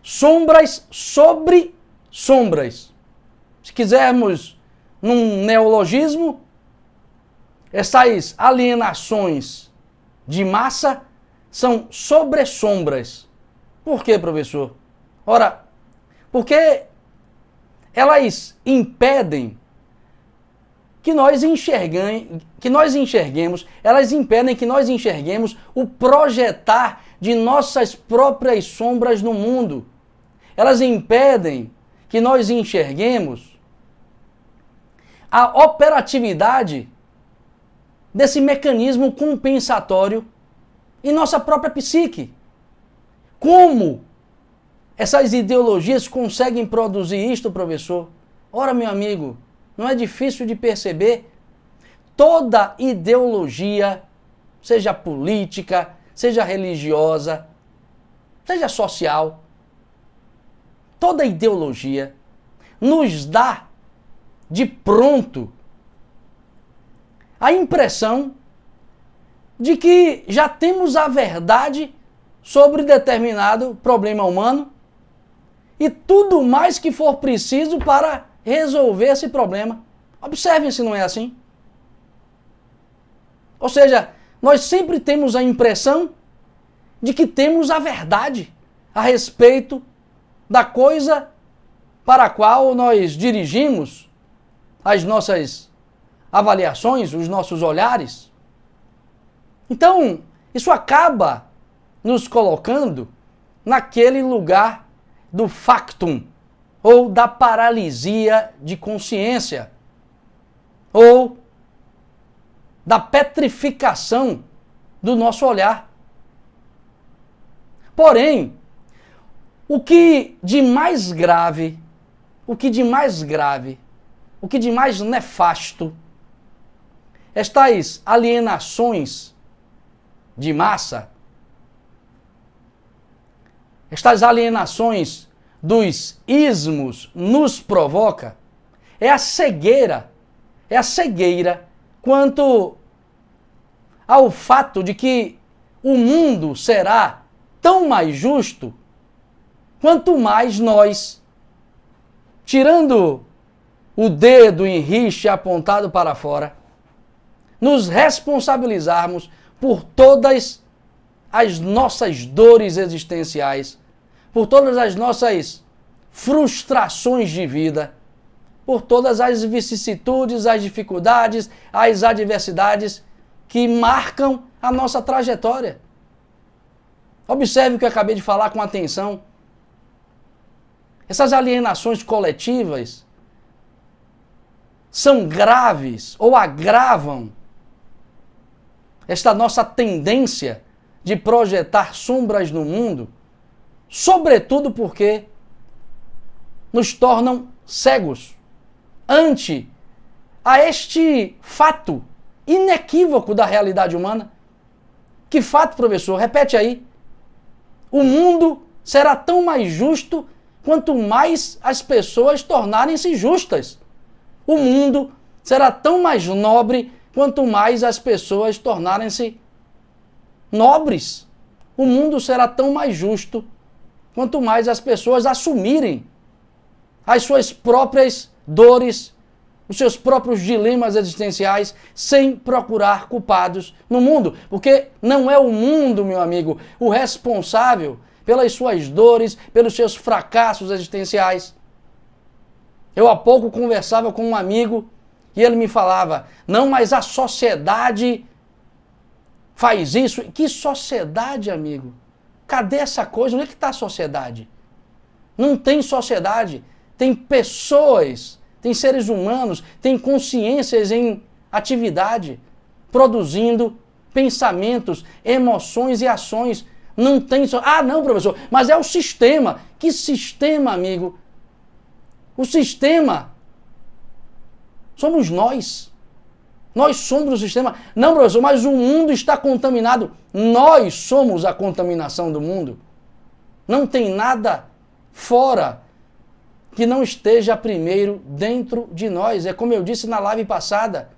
sombras sobre sombras. Se quisermos num neologismo, essas alienações de massa são sobre sombras. Por quê, professor? Ora, porque elas impedem que nós enxerguemos, elas impedem que nós enxerguemos o projetar de nossas próprias sombras no mundo. Elas impedem que nós enxerguemos a operatividade desse mecanismo compensatório em nossa própria psique. Como essas ideologias conseguem produzir isto, professor? Ora, meu amigo, não é difícil de perceber. Toda ideologia, seja política, seja religiosa, seja social, toda ideologia nos dá de pronto a impressão de que já temos a verdade sobre determinado problema humano e tudo mais que for preciso para resolver esse problema. Observem se não é assim. Ou seja, nós sempre temos a impressão de que temos a verdade a respeito da coisa para a qual nós dirigimos as nossas avaliações, os nossos olhares. Então, isso acaba nos colocando naquele lugar do factum, ou da paralisia de consciência, ou da petrificação do nosso olhar. Porém, o que de mais grave, o que de mais nefasto, estas alienações de massa, estas alienações dos ismos nos provoca, é a cegueira quanto ao fato de que o mundo será tão mais justo quanto mais nós, tirando o dedo em rixe apontado para fora, nos responsabilizarmos por todas as nossas dores existenciais, por todas as nossas frustrações de vida, por todas as vicissitudes, as dificuldades, as adversidades que marcam a nossa trajetória. Observe o que eu acabei de falar com atenção. essas alienações coletivas são graves ou agravam esta nossa tendência de projetar sombras no mundo, sobretudo porque nos tornam cegos ante a este fato inequívoco da realidade humana. Que fato, professor? Repete aí. O mundo será tão mais justo quanto mais as pessoas tornarem-se justas. O mundo será tão mais nobre quanto mais as pessoas tornarem-se nobres. O mundo será tão mais justo quanto mais as pessoas assumirem as suas próprias dores, os seus próprios dilemas existenciais, sem procurar culpados no mundo. Porque não é o mundo, meu amigo, o responsável pelas suas dores, pelos seus fracassos existenciais. Eu há pouco conversava com um amigo e ele me falava, não, mas a sociedade faz isso. Que sociedade, amigo? Cadê essa coisa? Onde é que está a sociedade? Não tem sociedade. Tem pessoas, tem seres humanos, tem consciências em atividade, produzindo pensamentos, emoções e ações. Não tem só. Ah, não, professor, mas é o sistema. Que sistema, amigo? O sistema somos nós. Nós somos o sistema. Não, professor, mas o mundo está contaminado. Nós somos a contaminação do mundo. Não tem nada fora que não esteja primeiro dentro de nós. É como eu disse na live passada.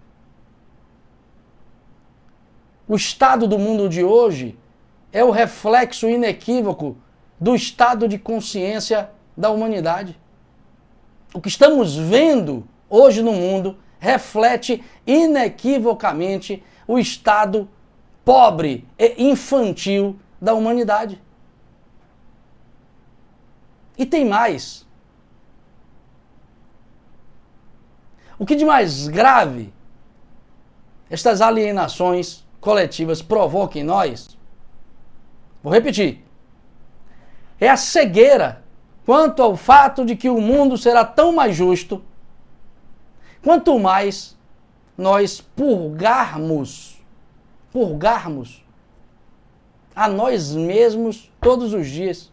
O estado do mundo de hoje é o reflexo inequívoco do estado de consciência da humanidade. O que estamos vendo hoje no mundo reflete inequivocamente o estado pobre e infantil da humanidade. E tem mais. O que de mais grave estas alienações coletivas provocam em nós, vou repetir, é a cegueira quanto ao fato de que o mundo será tão mais justo quanto mais nós purgarmos a nós mesmos todos os dias.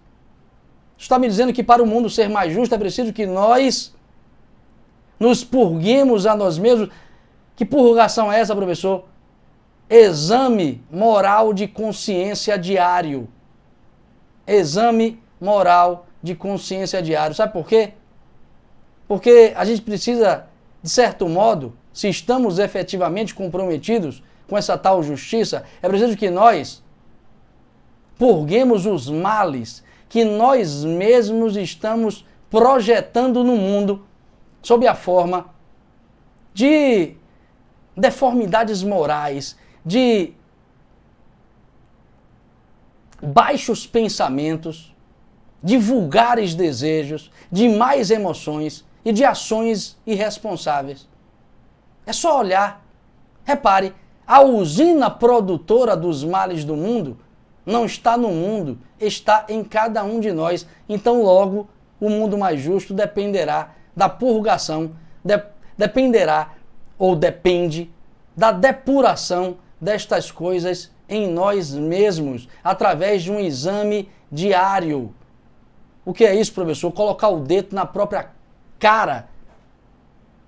Está me dizendo que para o mundo ser mais justo é preciso que nós nos purguemos a nós mesmos. Que purgação é essa, professor? Exame moral de consciência diário. Exame moral de consciência diário. Sabe por quê? Porque a gente precisa, de certo modo, se estamos efetivamente comprometidos com essa tal justiça, é preciso que nós purguemos os males que nós mesmos estamos projetando no mundo sob a forma de deformidades morais, de baixos pensamentos, de vulgares desejos, de más emoções e de ações irresponsáveis. É só olhar. Repare, a usina produtora dos males do mundo não está no mundo, está em cada um de nós. Então, logo, o mundo mais justo dependerá da purgação, dependerá ou depende da depuração destas coisas em nós mesmos, através de um exame diário. O que é isso, professor? Colocar o dedo na própria cara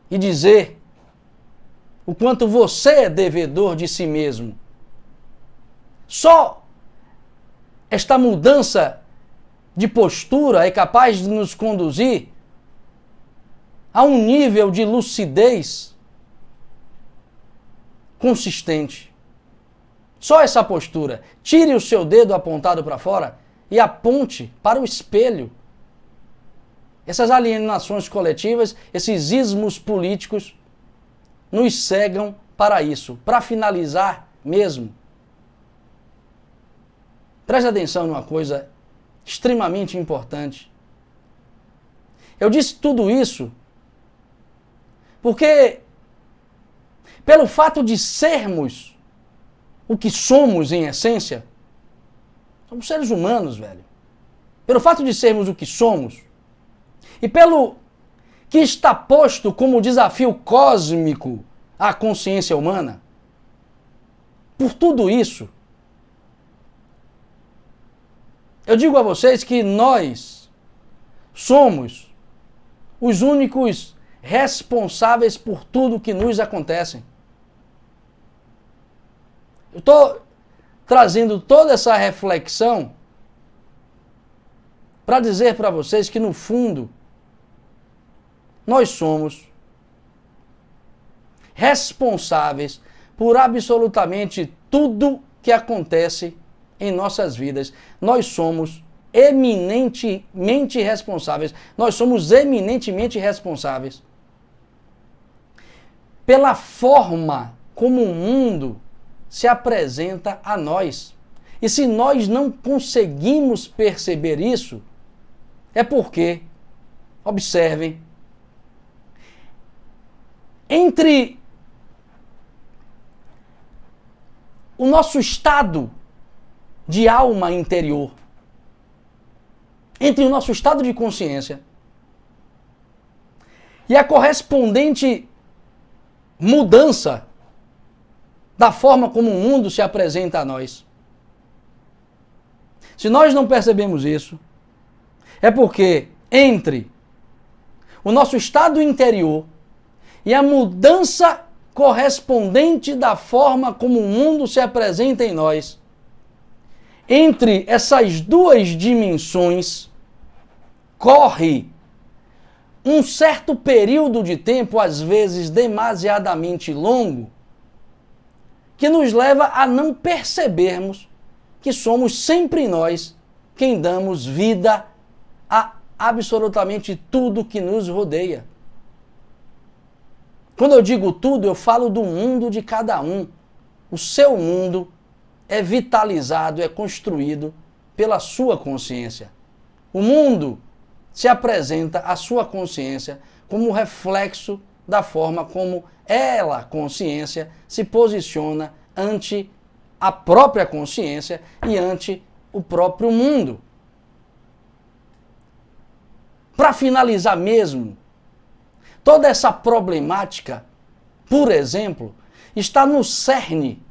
e dizer o quanto você é devedor de si mesmo. Só esta mudança de postura é capaz de nos conduzir a um nível de lucidez consistente. Só essa postura. Tire o seu dedo apontado para fora e aponte para o espelho. Essas alienações coletivas, esses ismos políticos, nos cegam para isso. Para finalizar mesmo, preste atenção numa coisa extremamente importante. Eu disse tudo isso porque, pelo fato de sermos o que somos em essência, somos seres humanos, velho. Pelo fato de sermos o que somos, e pelo que está posto como desafio cósmico à consciência humana, por tudo isso, eu digo a vocês que nós somos os únicos responsáveis por tudo que nos acontece. Eu estou trazendo toda essa reflexão para dizer para vocês que, no fundo, nós somos responsáveis por absolutamente tudo que acontece em nossas vidas. Nós somos eminentemente responsáveis. Nós somos eminentemente responsáveis pela forma como o mundo se apresenta a nós. E se nós não conseguimos perceber isso, é porque, observem, entre o nosso estado de alma interior, entre o nosso estado de consciência e a correspondente mudança da forma como o mundo se apresenta a nós. Se nós não percebemos isso, é porque entre o nosso estado interior e a mudança correspondente da forma como o mundo se apresenta em nós, entre essas duas dimensões, corre um certo período de tempo, às vezes demasiadamente longo, que nos leva a não percebermos que somos sempre nós quem damos vida a absolutamente tudo que nos rodeia. Quando eu digo tudo, eu falo do mundo de cada um. O seu mundo é vitalizado, é construído pela sua consciência. O mundo se apresenta à sua consciência como reflexo da forma como ela, consciência, se posiciona ante a própria consciência e ante o próprio mundo. Para finalizar mesmo, toda essa problemática, por exemplo, está no cerne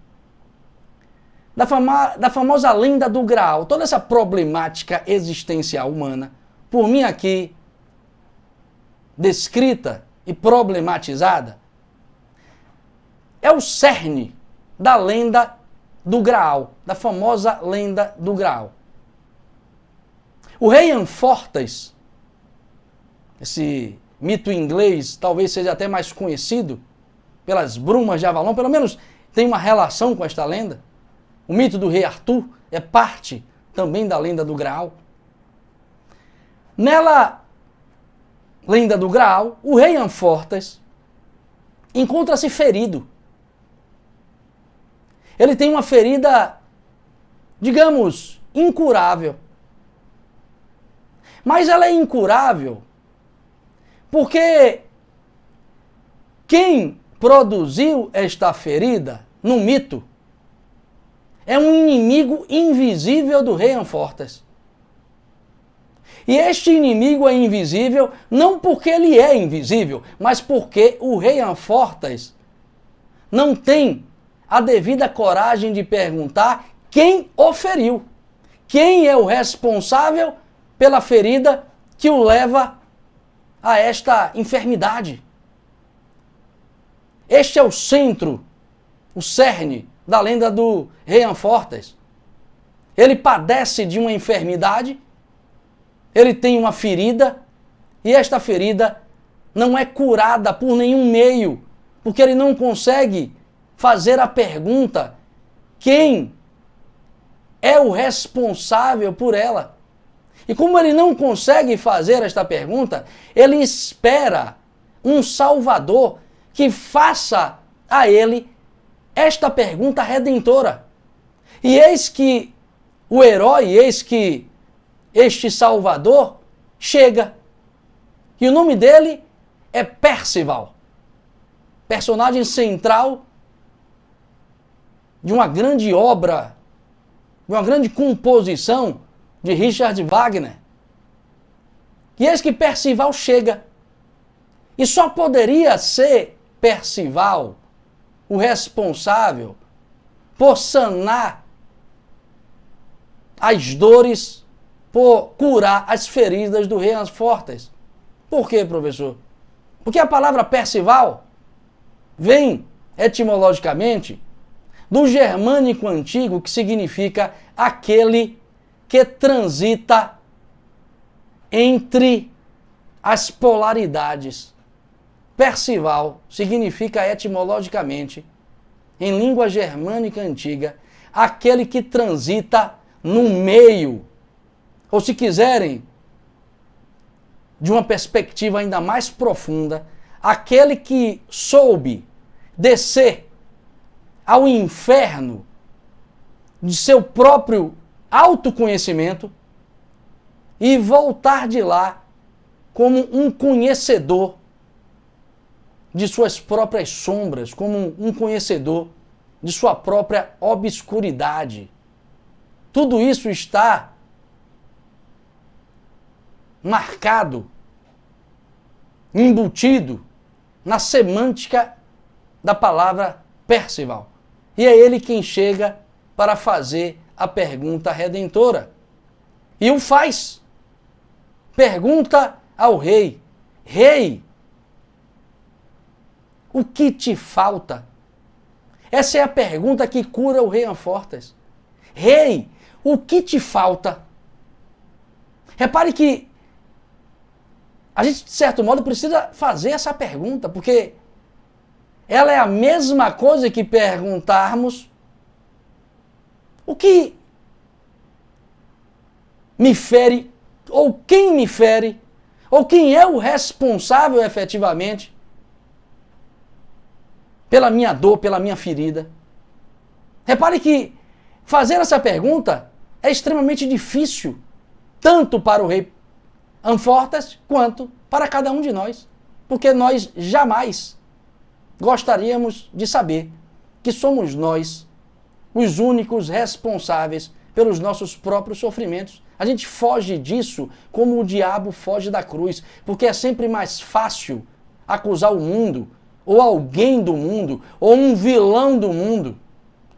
da famosa lenda do Graal. Toda essa problemática existencial humana, por mim aqui descrita e problematizada, é o cerne da lenda do Graal, da famosa lenda do Graal. O rei Anfortas, esse mito inglês, talvez seja até mais conhecido pelas Brumas de Avalon, pelo menos tem uma relação com esta lenda. O mito do rei Arthur é parte também da lenda do Graal. Nela, lenda do Graal, o rei Anfortas encontra-se ferido. Ele tem uma ferida, digamos, incurável. Mas ela é incurável porque quem produziu esta ferida, no mito, é um inimigo invisível do rei Anfortas. E este inimigo é invisível não porque ele é invisível, mas porque o rei Anfortas não tem a devida coragem de perguntar quem o feriu. Quem é o responsável pela ferida que o leva a esta enfermidade? Este é o centro, o cerne da lenda do rei Anfortas. Ele padece de uma enfermidade, ele tem uma ferida, e esta ferida não é curada por nenhum meio, porque ele não consegue fazer a pergunta: quem é o responsável por ela? E como ele não consegue fazer esta pergunta, ele espera um Salvador que faça a ele esta pergunta redentora. E eis que o herói, eis que este Salvador chega. E o nome dele é Percival, personagem central de uma grande obra, de uma grande composição de Richard Wagner, E eis que Percival chega. E só poderia ser Percival o responsável por sanar as dores, por curar as feridas do rei Anfortas. Por quê, professor? Porque a palavra Percival vem, etimologicamente, do germânico antigo, que significa aquele que transita entre as polaridades. Percival significa etimologicamente, em língua germânica antiga, aquele que transita no meio. Ou se quiserem, de uma perspectiva ainda mais profunda, aquele que soube descer ao inferno de seu próprio autoconhecimento e voltar de lá como um conhecedor de suas próprias sombras, como um conhecedor de sua própria obscuridade. Tudo isso está marcado, embutido na semântica da palavra Percival. E é ele quem chega para fazer a pergunta redentora. E o faz. Pergunta ao rei: Rei, o que te falta? Essa é a pergunta que cura o rei Anfortas. Rei, o que te falta? Repare que a gente, de certo modo, precisa fazer essa pergunta, porque ela é a mesma coisa que perguntarmos o que me fere, ou quem me fere, ou quem é o responsável efetivamente pela minha dor, pela minha ferida. Repare que fazer essa pergunta é extremamente difícil, tanto para o rei Anfortas quanto para cada um de nós, porque nós jamais gostaríamos de saber que somos nós os únicos responsáveis pelos nossos próprios sofrimentos. A gente foge disso como o diabo foge da cruz, porque é sempre mais fácil acusar o mundo, ou alguém do mundo, ou um vilão do mundo,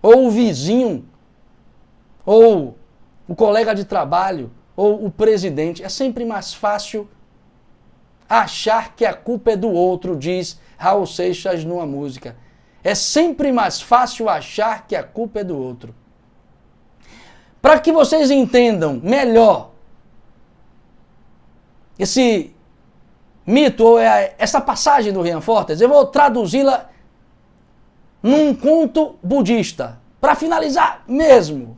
ou o vizinho, ou o colega de trabalho, ou o presidente. É sempre mais fácil achar que a culpa é do outro, diz Raul Seixas numa música. É sempre mais fácil achar que a culpa é do outro. Para que vocês entendam melhor esse mito, ou essa passagem do rei Anfortas, eu vou traduzi-la num conto budista. Para finalizar mesmo.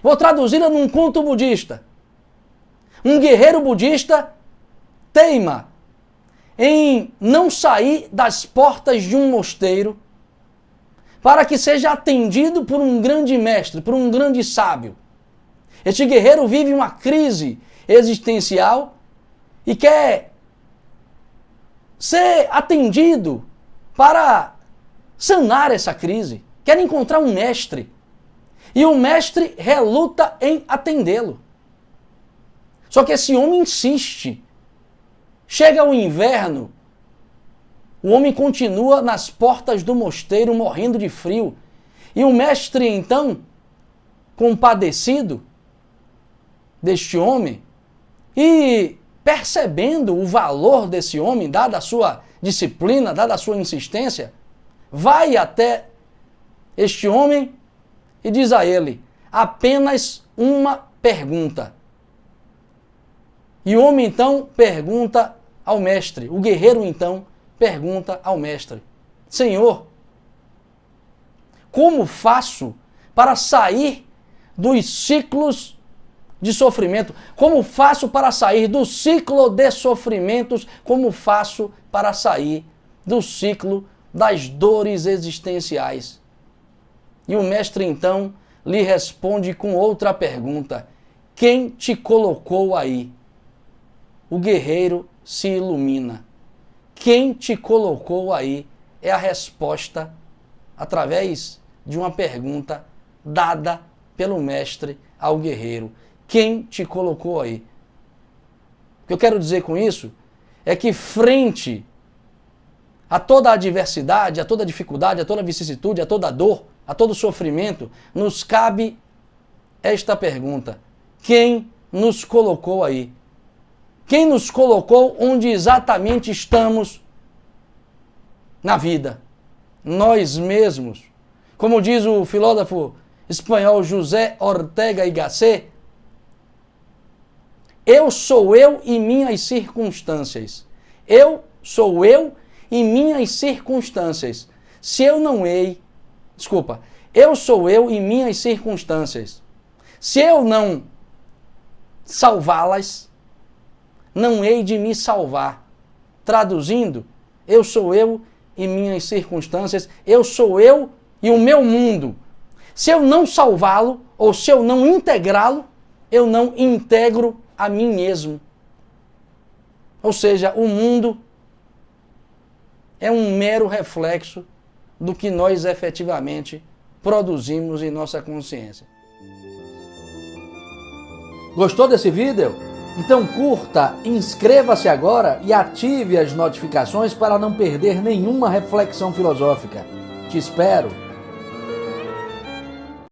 Vou traduzi-la num conto budista. Um guerreiro budista teima em não sair das portas de um mosteiro para que seja atendido por um grande mestre, por um grande sábio. Este guerreiro vive uma crise existencial e quer ser atendido para sanar essa crise. Quer encontrar um mestre. E o mestre reluta em atendê-lo. Só que esse homem insiste. Chega o inverno, o homem continua nas portas do mosteiro morrendo de frio. E o mestre, então, compadecido deste homem e percebendo o valor desse homem, dada a sua disciplina, dada a sua insistência, vai até este homem e diz a ele apenas uma pergunta. E o homem então pergunta ao mestre, o guerreiro então pergunta ao mestre: Senhor, como faço para sair dos ciclos de sofrimento? Como faço para sair do ciclo de sofrimentos? Como faço para sair do ciclo das dores existenciais? E o mestre então lhe responde com outra pergunta: quem te colocou aí? O guerreiro se ilumina. Quem te colocou aí é a resposta através de uma pergunta dada pelo mestre ao guerreiro. Quem te colocou aí? que eu quero dizer com isso é que frente a toda a adversidade, a toda a dificuldade, a toda a vicissitude, a toda a dor, a todo o sofrimento, nos cabe esta pergunta: quem nos colocou aí? Quem nos colocou onde exatamente estamos na vida? Nós mesmos. Como diz o filósofo espanhol José Ortega y Gasset, eu sou eu e minhas circunstâncias. Eu sou eu e minhas circunstâncias. Eu sou eu e minhas circunstâncias. Se eu não salvá-las, não hei de me salvar. Traduzindo, eu sou eu e minhas circunstâncias, eu sou eu e o meu mundo. Se eu não salvá-lo, ou se eu não integrá-lo, eu não integro a mim mesmo. Ou seja, o mundo é um mero reflexo do que nós efetivamente produzimos em nossa consciência. Gostou desse vídeo? Então curta, inscreva-se agora e ative as notificações para não perder nenhuma reflexão filosófica. Te espero!